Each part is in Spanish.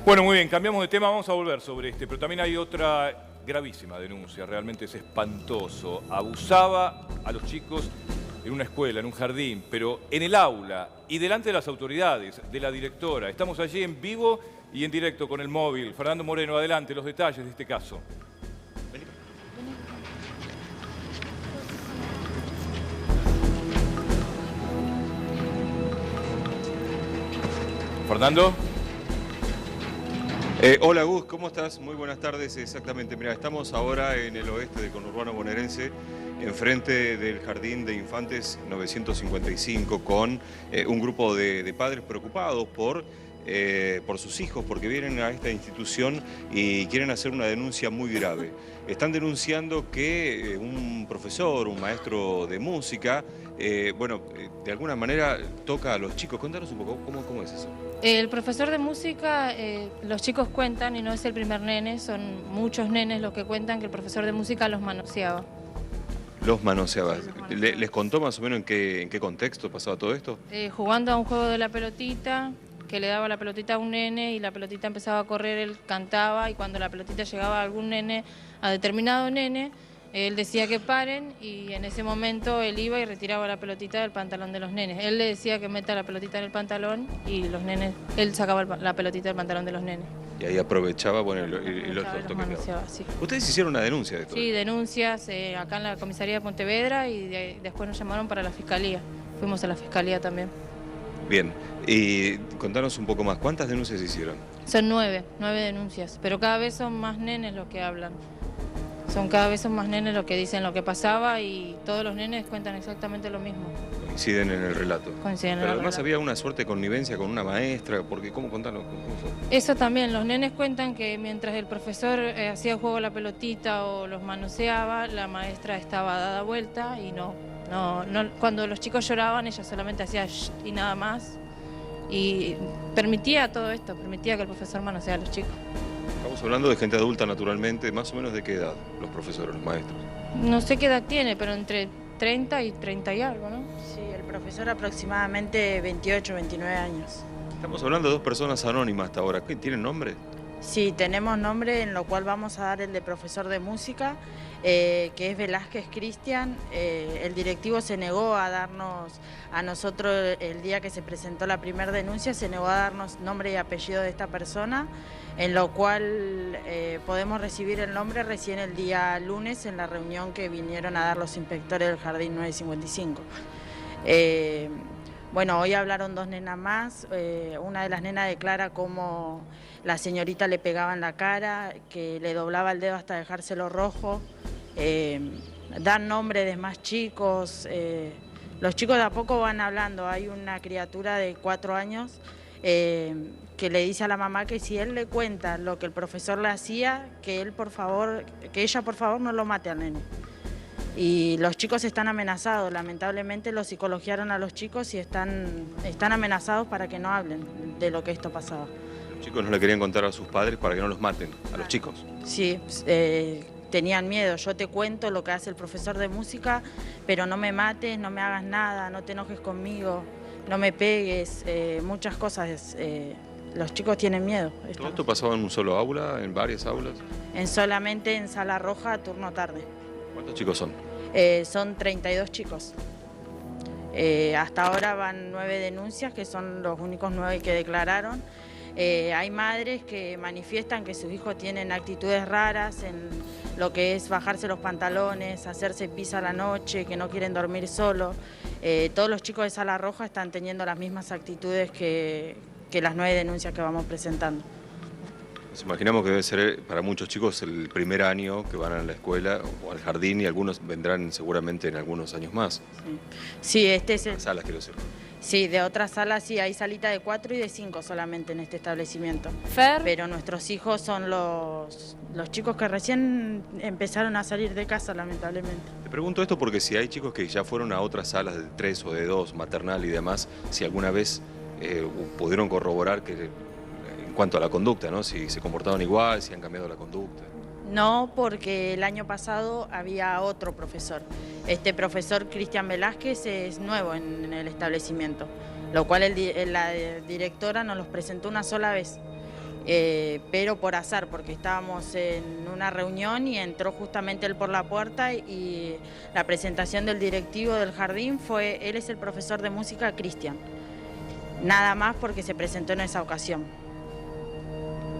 Bueno, muy bien, cambiamos de tema, vamos a volver sobre este, pero también hay otra gravísima denuncia, realmente es espantoso. Abusaba a los chicos en una escuela, en un jardín, pero en el aula y delante de las autoridades, de la directora. Estamos allí en vivo y en directo con el móvil. Fernando Moreno, adelante, los detalles de este caso. Fernando. Hola Gus, ¿cómo estás? Muy buenas tardes, exactamente. Mira, estamos ahora en el oeste del conurbano bonaerense, enfrente del Jardín de Infantes 955, con un grupo de padres preocupados por sus hijos, porque vienen a esta institución y quieren hacer una denuncia muy grave. Están denunciando que un profesor, un maestro de música, de alguna manera toca a los chicos. Contanos un poco, ¿cómo es eso? El profesor de música, los chicos cuentan, y no es el primer nene, son muchos nenes los que cuentan que el profesor de música los manoseaba. Los manoseaba. Sí, los manoseaba. ¿Les contó más o menos en qué contexto pasaba todo esto? Jugando a un juego de la pelotita, que le daba la pelotita a un nene y la pelotita empezaba a correr, él cantaba, y cuando la pelotita llegaba a algún nene, a determinado nene, él decía que paren, y en ese momento él iba y retiraba la pelotita del pantalón de los nenes. Él le decía que meta la pelotita en el pantalón y los nenes, él sacaba la pelotita del pantalón de los nenes. Y ahí aprovechaba, bueno, y los manoseaba, sí. ¿Ustedes hicieron una denuncia de esto? Sí, denuncias acá en la comisaría de Pontevedra, y después nos llamaron para la fiscalía. Fuimos a la fiscalía también. Bien, y contanos un poco más, ¿cuántas denuncias hicieron? Son 9 denuncias, pero cada vez son más nenes los que hablan. Cada vez son más nenes los que dicen lo que pasaba, y todos los nenes cuentan exactamente lo mismo. Coinciden en el relato. Coinciden en Pero el además relato. había una suerte de connivencia con una maestra, porque contanos, ¿cómo fue? Eso también, los nenes cuentan que mientras el profesor hacía juego a la pelotita o los manoseaba, la maestra estaba dada vuelta y no, cuando los chicos lloraban ella solamente hacía shh y nada más, y permitía todo esto, permitía que el profesor manoseara a los chicos. Estamos hablando de gente adulta, naturalmente. ¿Más o menos de qué edad los profesores, los maestros? No sé qué edad tiene, pero entre 30 y 30 y algo, ¿no? Sí, el profesor aproximadamente 28, 29 años. Estamos hablando de dos personas anónimas hasta ahora. ¿Qué tienen nombre? Sí, tenemos nombre, en lo cual vamos a dar el de profesor de música, que es Velázquez Cristian. El directivo se negó a darnos, a nosotros el día que se presentó la primera denuncia, se negó a darnos nombre y apellido de esta persona, en lo cual podemos recibir el nombre recién el día lunes en la reunión que vinieron a dar los inspectores del Jardín 955. Bueno, hoy hablaron dos nenas más. Una de las nenas declara cómo la señorita le pegaba en la cara, que le doblaba el dedo hasta dejárselo rojo. Dan nombre de más chicos. Los chicos de a poco van hablando. Hay una criatura de 4 años que le dice a la mamá que si él le cuenta lo que el profesor le hacía, que ella por favor no lo mate al nene. Y los chicos están amenazados, lamentablemente los psicologiaron a los chicos y están amenazados para que no hablen de lo que esto pasaba. Los chicos no le querían contar a sus padres para que no los maten, a los chicos. Sí, tenían miedo. Yo te cuento lo que hace el profesor de música, pero no me mates, no me hagas nada, no te enojes conmigo, no me pegues, muchas cosas. Los chicos tienen miedo. ¿Todo esto pasaba en un solo aula, en varias aulas? Solamente en Sala Roja, turno tarde. ¿Cuántos chicos son? Son 32 chicos. Hasta ahora van 9 denuncias, que son los únicos 9 que declararon. Hay madres que manifiestan que sus hijos tienen actitudes raras en lo que es bajarse los pantalones, hacerse pis a la noche, que no quieren dormir solos. Todos los chicos de Sala Roja están teniendo las mismas actitudes que las 9 denuncias que vamos presentando. Nos imaginamos que debe ser para muchos chicos el primer año que van a la escuela o al jardín, y algunos vendrán seguramente en algunos años más. Sí, este es el... Las salas, quiero decir. Sí, de otras salas sí, hay salita de 4 y de 5 solamente en este establecimiento. Pero nuestros hijos son los chicos que recién empezaron a salir de casa, lamentablemente. Te pregunto esto porque si hay chicos que ya fueron a otras salas de 3 o de 2, maternal y demás, si alguna vez pudieron corroborar que en cuanto a la conducta, ¿no? Si se comportaban igual, si han cambiado la conducta. No, porque el año pasado había otro profesor. Este profesor Cristian Velázquez es nuevo en el establecimiento, lo cual la directora nos los presentó una sola vez. pero por azar, porque estábamos en una reunión y entró justamente él por la puerta y la presentación del directivo del jardín fue, él es el profesor de música Cristian, nada más porque se presentó en esa ocasión.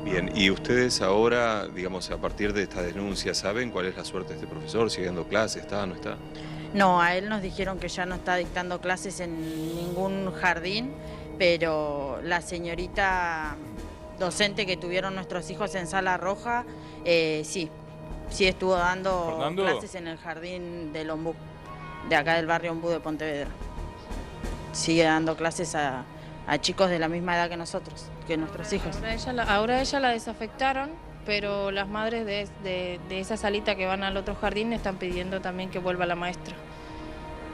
Bien, y ustedes ahora, digamos, a partir de esta denuncia, ¿saben cuál es la suerte de este profesor? ¿Sigue dando clases? ¿Está? ¿No está? No, a él nos dijeron que ya no está dictando clases en ningún jardín, pero la señorita docente que tuvieron nuestros hijos en Sala Roja, sí estuvo dando ¿Fernando? clases en el jardín del Ombú, de acá del barrio Ombú de Pontevedra. Sigue dando clases a chicos de la misma edad que nosotros, que nuestros hijos. Ahora ella la desafectaron, pero las madres de esa salita que van al otro jardín están pidiendo también que vuelva la maestra.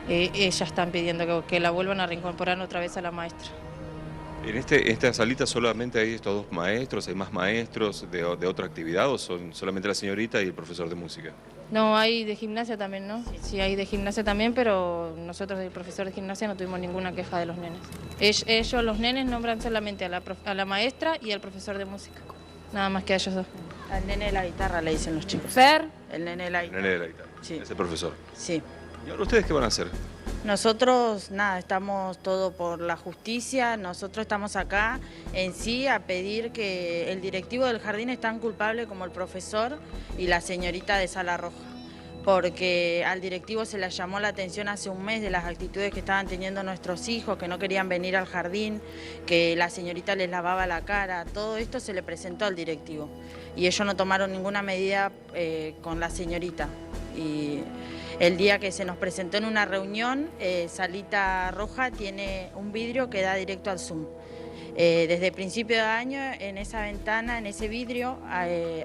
Ellas están pidiendo que la vuelvan a reincorporar otra vez a la maestra. ¿En esta salita solamente hay estos dos maestros? ¿Hay más maestros de otra actividad o son solamente la señorita y el profesor de música? No, hay de gimnasia también, ¿no? Sí, hay de gimnasia también, pero nosotros del profesor de gimnasia no tuvimos ninguna queja de los nenes. Ellos, los nenes, nombran solamente a la maestra y al profesor de música. Nada más que a ellos dos. Al nene de la guitarra le dicen los chicos. Fer, El nene de la El guitarra. nene de la guitarra, Sí. es el profesor. Sí. ¿Y ahora ustedes qué van a hacer? Nosotros, nada, estamos todo por la justicia, nosotros estamos acá en sí a pedir que el directivo del jardín es tan culpable como el profesor y la señorita de Sala Roja, porque al directivo se le llamó la atención hace un mes de las actitudes que estaban teniendo nuestros hijos, que no querían venir al jardín, que la señorita les lavaba la cara, todo esto se le presentó al directivo y ellos no tomaron ninguna medida con la señorita. Y el día que se nos presentó en una reunión, Salita Roja tiene un vidrio que da directo al Zoom. Desde principio de año, en esa ventana, en ese vidrio,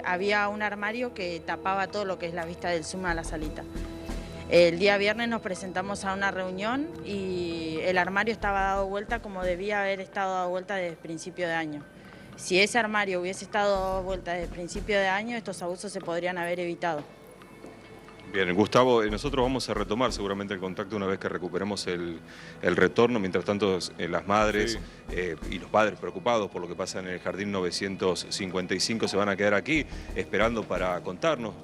había un armario que tapaba todo lo que es la vista del Zoom a la salita. El día viernes nos presentamos a una reunión y el armario estaba dado vuelta como debía haber estado dado vuelta desde principio de año. Si ese armario hubiese estado dado vuelta desde principio de año, estos abusos se podrían haber evitado. Bien, Gustavo, nosotros vamos a retomar seguramente el contacto una vez que recuperemos el retorno. Mientras tanto, las madres y los padres preocupados por lo que pasa en el Jardín 955 se van a quedar aquí esperando para contarnos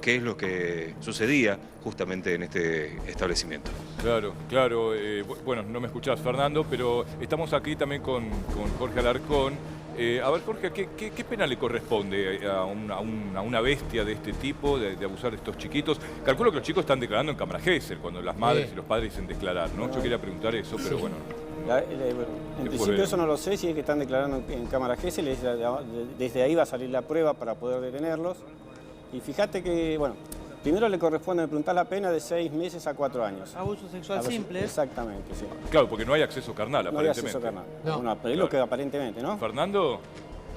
qué es lo que sucedía justamente en este establecimiento. Claro. Bueno, no me escuchás, Fernando, pero estamos aquí también con Jorge Alarcón. A ver, Jorge, ¿qué pena le corresponde a una bestia de este tipo, de abusar de estos chiquitos? Calculo que los chicos están declarando en cámara Gesell cuando las madres y los padres dicen declarar, ¿no? Yo quería preguntar eso, pero bueno. En principio eso no lo sé, si es que están declarando en cámara Gesell, desde ahí va a salir la prueba para poder detenerlos. Y fíjate que, bueno, primero le corresponde preguntar la pena de 6 meses a 4 años. Abuso sexual simple. Exactamente, sí. Claro, porque no hay acceso carnal, No hay aparentemente. acceso carnal. No. Bueno, pero es lo que aparentemente, ¿no? Fernando,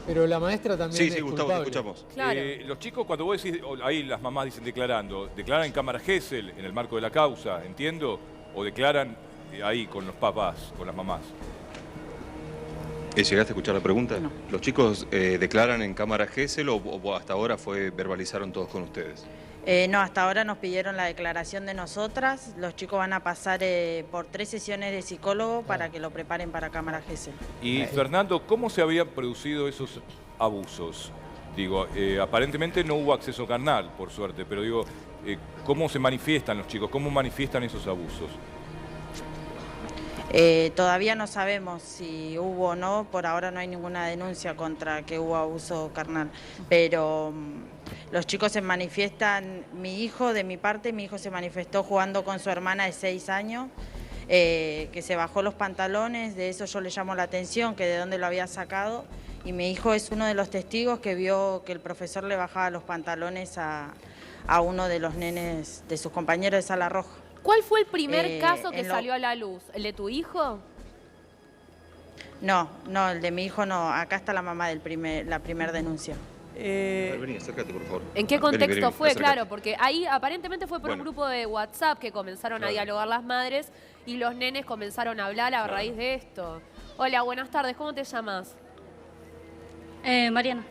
Pero la maestra también Sí, es Gustavo, te culpable. escuchamos. claro. los chicos cuando vos decís, ahí las mamás dicen declarando, ¿declaran en cámara Gesell, en el marco de la causa, entiendo? ¿O declaran ahí con los papás, con las mamás? ¿Llegaste a escuchar la pregunta? No. ¿Los chicos declaran en cámara Gesell o hasta ahora verbalizaron todos con ustedes? No, hasta ahora nos pidieron la declaración de nosotras. Los chicos van a pasar por 3 sesiones de psicólogo para que lo preparen para cámara Gesell. Y Fernando, ¿cómo se habían producido esos abusos? Digo, aparentemente no hubo acceso carnal, por suerte, pero digo, ¿cómo se manifiestan los chicos? ¿Cómo manifiestan esos abusos? Todavía no sabemos si hubo o no, por ahora no hay ninguna denuncia contra que hubo abuso carnal, pero los chicos se manifiestan, de mi parte, mi hijo se manifestó jugando con su hermana de 6 años, que se bajó los pantalones, de eso yo le llamo la atención, que de dónde lo había sacado, y mi hijo es uno de los testigos que vio que el profesor le bajaba los pantalones a uno de los nenes de sus compañeros de Sala Roja. ¿Cuál fue el primer caso que en lo- salió a la luz? ¿El de tu hijo? No, el de mi hijo no, acá está la mamá la primera denuncia. Vení, acércate, por favor. ¿En qué Vení, contexto vení, fue? acércate. Claro, porque ahí aparentemente fue por un Bueno. grupo de WhatsApp que comenzaron a dialogar las madres y los nenes comenzaron a hablar a raíz de esto. Hola, buenas tardes, ¿cómo te llamas? Mariana.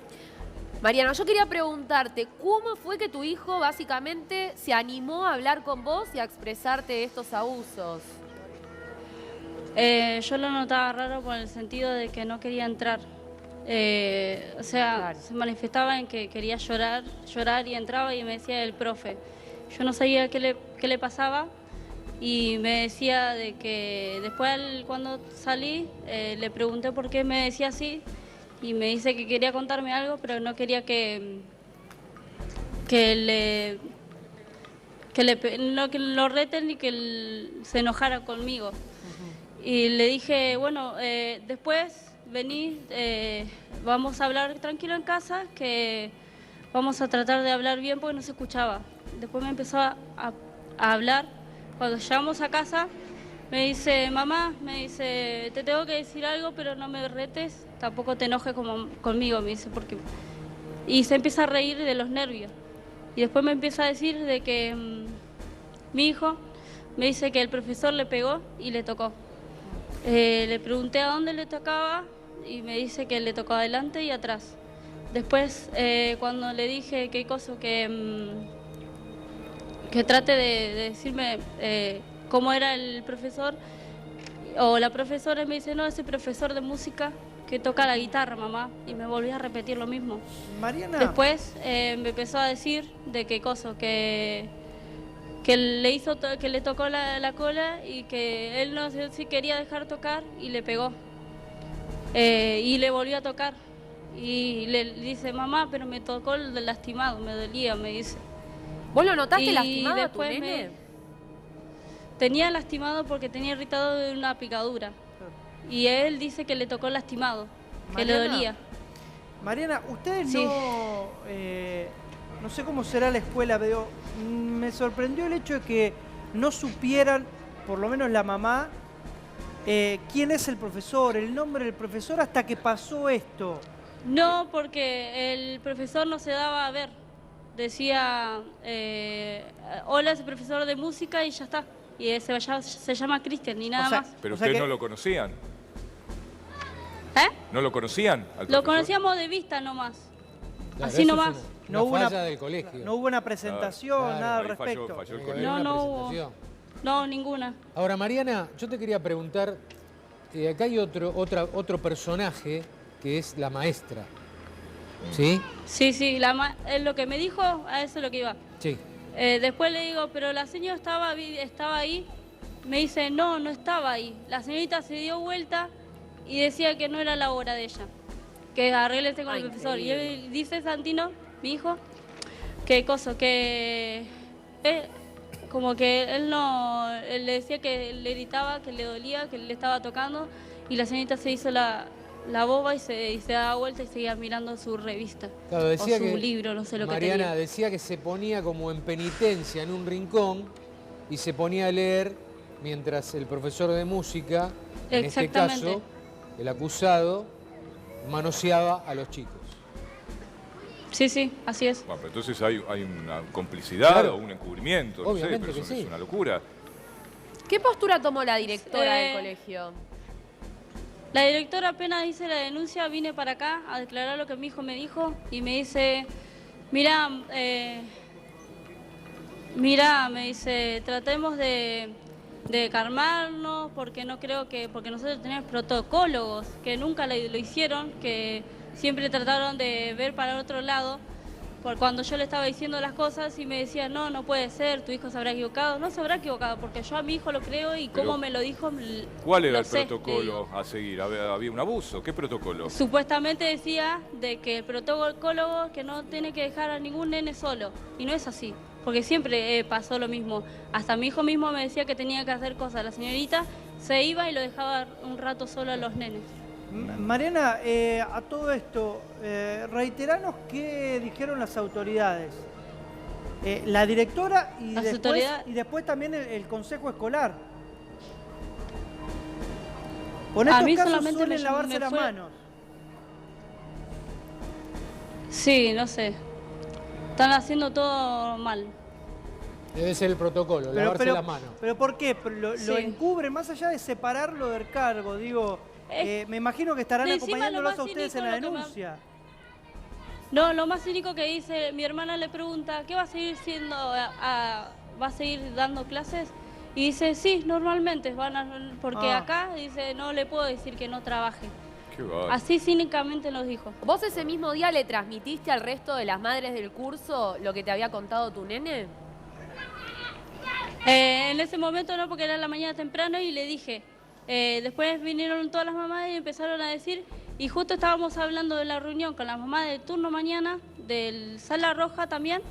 Mariana, yo quería preguntarte, ¿cómo fue que tu hijo básicamente se animó a hablar con vos y a expresarte estos abusos? Yo lo notaba raro por el sentido de que no quería entrar. O sea, Claro. se manifestaba en que quería llorar y entraba y me decía el profe. Yo no sabía qué le pasaba y me decía de que después cuando salí le pregunté por qué me decía así y me dice que quería contarme algo, pero no quería que lo reten ni que se enojara conmigo. Y le dije, bueno, después vení, vamos a hablar tranquilo en casa, que vamos a tratar de hablar bien porque no se escuchaba. Después me empezó a hablar. Cuando llegamos a casa, me dice, mamá, me dice, te tengo que decir algo, pero no me retes, tampoco te enojes conmigo, me dice, porque... Y se empieza a reír de los nervios. Y después me empieza a decir de que mi hijo me dice que el profesor le pegó y le tocó. Le pregunté a dónde le tocaba y me dice que le tocó adelante y atrás. Después, cuando le dije qué cosa, que trate de decirme cómo era el profesor o la profesora, me dice, no, ese profesor de música que toca la guitarra, mamá, y me volví a repetir lo mismo. Mariana. Después me empezó a decir de qué cosa, que le tocó la cola y que él no sé si quería dejar tocar y le pegó. Y le volvió a tocar. Y le dice, mamá, pero me tocó el lastimado, me dolía, me dice. ¿Vos lo notaste Y lastimado a tu después nene? Tenía lastimado porque tenía irritado de una picadura. Y él dice que le tocó lastimado, que le Mariana, dolía. Mariana, ustedes Sí. no sé cómo será la escuela, pero me sorprendió el hecho de que no supieran, por lo menos la mamá, quién es el profesor, el nombre del profesor, hasta que pasó esto. No, porque el profesor no se daba a ver. Decía, hola, es el profesor de música y ya está. Y se llama Cristian, ni nada O sea, más. Pero O sea ustedes que- no lo conocían. ¿Eh? ¿No lo conocían al Lo profesor? conocíamos de vista nomás. Claro, Así eso nomás. es No hubo una una- falla del colegio. No hubo una presentación, Claro, nada al ahí falló- respecto. falló el Tiene que colegio. haber No, una no hubo. presentación. No, ninguna. Ahora, Mariana, yo te quería preguntar, acá hay otro personaje que es la maestra. ¿Sí? Sí, lo que me dijo, a eso es lo que iba. Sí. Después le digo, pero la señora estaba ahí. Me dice, no, no estaba ahí. La señorita se dio vuelta y decía que no era la hora de ella. Que arréglese con Ay, el profesor. Y increíble. él dice, Santino, mi hijo, que cosa, que... como que él le decía que le gritaba, que le dolía, que le estaba tocando. Y la señorita se hizo la boba y se daba vuelta y seguía mirando su revista. Claro, decía o su que libro, no sé lo que Mariana tenía. decía que se ponía como en penitencia en un rincón y se ponía a leer mientras el profesor de música, en este Exactamente. caso, el acusado, manoseaba a los chicos. Sí, así es. Bueno, pero entonces hay una complicidad Claro. o un encubrimiento, no sé, Obviamente pero que eso sí. es una locura. ¿Qué postura tomó la directora del Eh, colegio? La directora apenas hice la denuncia, vine para acá a declarar lo que mi hijo me dijo y me dice, mira, me dice, tratemos de calmarnos porque no creo que, porque nosotros tenemos protocólogos que nunca lo hicieron, que siempre trataron de ver para el otro lado. Por cuando yo le estaba diciendo las cosas y me decía, no puede ser, tu hijo se habrá equivocado. No se habrá equivocado porque yo a mi hijo lo creo y Pero, como me lo dijo, ¿Cuál era lo el sé, le protocolo digo. a seguir? ¿Había un abuso? ¿Qué protocolo? Supuestamente decía de que el protocólogo que no tiene que dejar a ningún nene solo. Y no es así, porque siempre pasó lo mismo. Hasta mi hijo mismo me decía que tenía que hacer cosas. La señorita se iba y lo dejaba un rato solo a los nenes. Mariana, a todo esto, reiteranos qué dijeron las autoridades. La directora y Las después, autoridades- y después también el consejo escolar. Por estos A mí casos solamente suelen me lavarse las fue- manos. Sí, no sé. Están haciendo todo mal. Debe ser el protocolo, lavarse las manos. ¿Pero por qué? Lo Sí. encubren, más allá de separarlo del cargo, digo, me imagino que estarán encima acompañándolos lo a más ustedes en cínico, la lo que denuncia. No, lo más cínico que dice, mi hermana le pregunta, ¿qué va a seguir siendo? ¿Va a seguir dando clases? Y dice, sí, normalmente, porque Ah. acá, dice, no le puedo decir que no trabaje. Qué bárbaro. Así cínicamente nos dijo. ¿Vos ese mismo día le transmitiste al resto de las madres del curso lo que te había contado tu nene? En ese momento no, porque era la mañana temprano y le dije. Después vinieron todas las mamás y empezaron a decir, y justo estábamos hablando de la reunión con las mamás del turno mañana, del Sala Roja también,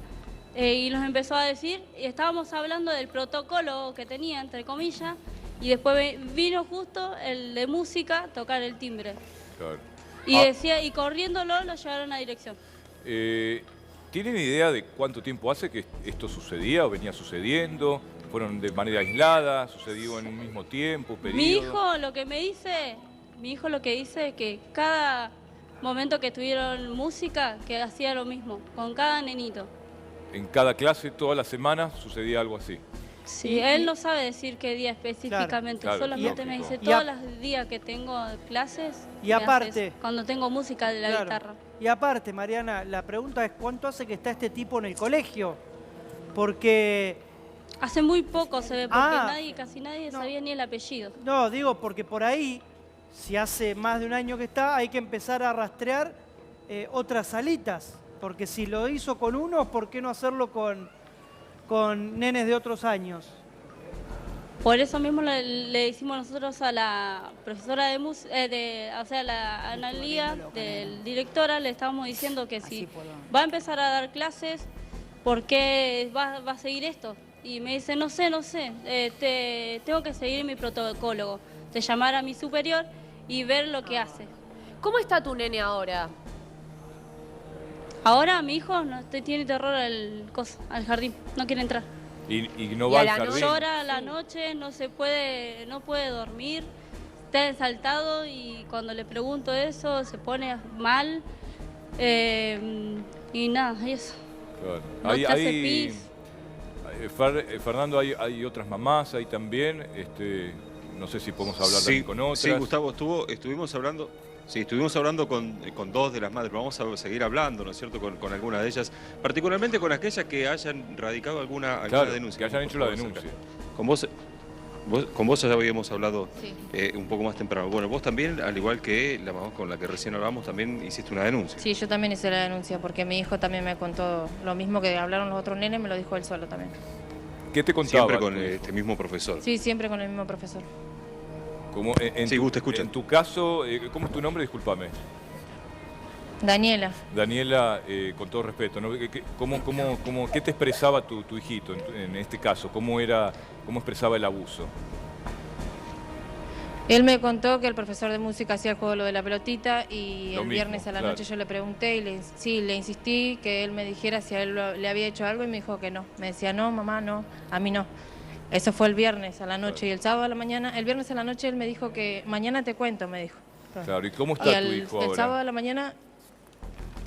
y nos empezó a decir, y estábamos hablando del protocolo que tenía, entre comillas, y después vino justo el de música tocar el timbre. Claro. Y decía, y corriéndolo lo llevaron a dirección. ¿Tienen idea de cuánto tiempo hace que esto sucedía o venía sucediendo? ¿Fueron de manera aislada? ¿Sucedió en un mismo tiempo, periodo? Mi hijo lo que dice es que cada momento que tuvieron música, que hacía lo mismo, con cada nenito. ¿En cada clase, toda la semana, sucedía algo así? Sí, él no sabe decir qué día específicamente, Claro, solamente lógico. me dice Y todos los días que tengo clases. Y me hace aparte- eso, cuando tengo música de la Claro. guitarra. Y aparte, Mariana, la pregunta es ¿cuánto hace que está este tipo en el colegio? Porque, Hace muy poco se ve, porque Ah. casi nadie No. sabía ni el apellido. no, digo, porque por ahí, si hace más de un año que está, hay que empezar a rastrear otras salitas. Porque si lo hizo con unos, ¿por qué no hacerlo con nenes de otros años? Por eso mismo le hicimos nosotros a la profesora de música, o sea, la Analía, del directora, le estábamos diciendo que si va a empezar a dar clases, ¿por qué va a seguir esto? Y me dice, no sé, tengo que seguir mi protocolo, de llamar a mi superior y ver lo que hace. ¿Cómo está tu nene ahora? Ahora mi hijo tiene terror al jardín, no quiere entrar. ¿Y no ¿Y va a al la jardín? noche? Llora a la noche, no puede dormir, está exaltado y cuando le pregunto eso se pone mal y nada, eso. Claro. No te hace pis. Fernando, hay otras mamás ahí también. No sé si podemos hablar también con otras. Sí, Gustavo, estuvimos hablando con dos de las madres. Vamos a seguir hablando, ¿no es cierto?, con algunas de ellas, particularmente con aquellas que hayan radicado alguna Claro, denuncia. que hayan hecho la Por favor, denuncia. Con vos ya habíamos hablado Sí. un poco más temprano. Bueno, vos también, al igual que la mamá con la que recién hablamos, también hiciste una denuncia. Sí, yo también hice la denuncia porque mi hijo también me contó lo mismo que hablaron los otros nenes, me lo dijo él solo también. ¿Qué te contaba? Siempre con tu hijo? este mismo profesor. Sí, siempre con el mismo profesor. Sí, Gus, te escucha. En tu caso, ¿cómo es tu nombre? Discúlpame. Daniela. Daniela, con todo respeto, ¿no? ¿Qué te expresaba tu hijito en este caso? ¿Cómo expresaba el abuso? Él me contó que el profesor de música hacía el juego lo de la pelotita y Lo el mismo, viernes a la claro. noche yo le pregunté y le insistí que él me dijera si a él le había hecho algo y me dijo que no. Me decía, no, mamá, no, a mí no. Eso fue el viernes a la noche y el sábado a la mañana, el viernes a la noche él me dijo que mañana te cuento, me dijo. Claro, ¿y cómo Y está tu hijo el ahora? sábado a la mañana,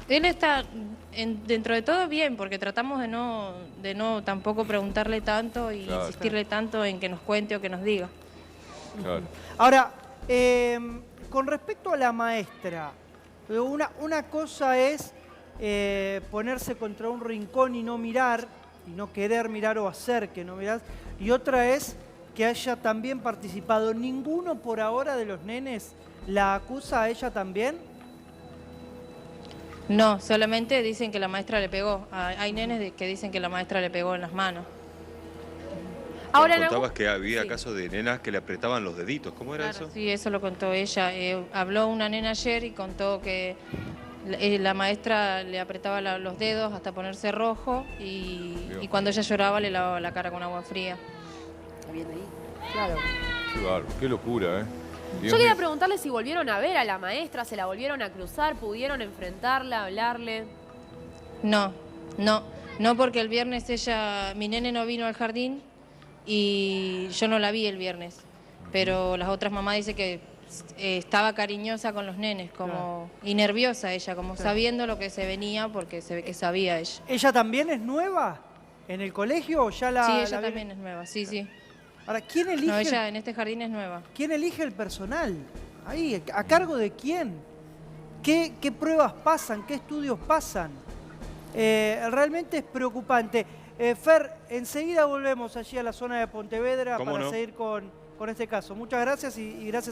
él está dentro de todo bien, porque tratamos de no tampoco preguntarle tanto y Claro. insistirle tanto en que nos cuente o que nos diga. Claro. Ahora, con respecto a la maestra, una cosa es ponerse contra un rincón y no mirar, y no querer mirar o hacer que no mirás, y otra es que haya también participado. ¿Ninguno por ahora de los nenes la acusa a ella también? No, solamente dicen que la maestra le pegó. Hay nenes que dicen que la maestra le pegó en las manos. Ahora, en Contabas algún- que había Sí. casos de nenas que le apretaban los deditos. ¿Cómo era Claro, eso? sí, eso lo contó ella. Habló una nena ayer y contó que la maestra le apretaba los dedos hasta ponerse rojo y cuando ella lloraba le lavaba la cara con agua fría. Qué bárbaro, qué locura, ¿eh? Dios Yo quería mío. preguntarle si volvieron a ver a la maestra, se la volvieron a cruzar, pudieron enfrentarla, hablarle. No, porque el viernes mi nene no vino al jardín y yo no la vi el viernes. Pero las otras mamás dicen que estaba cariñosa con los nenes, y nerviosa ella, como sabiendo lo que se venía porque se ve que sabía ella. ¿Ella también es nueva en el colegio o ya la...? Sí, ella la viene- también es nueva, sí. Ahora, ¿quién elige? No, ella en este jardín es nueva. ¿Quién elige el personal? Ahí, ¿a cargo de quién? ¿Qué pruebas pasan? ¿Qué estudios pasan? Realmente es preocupante. Fer, enseguida volvemos allí a la zona de Pontevedra ¿Cómo para no? seguir con este caso. Muchas gracias y gracias.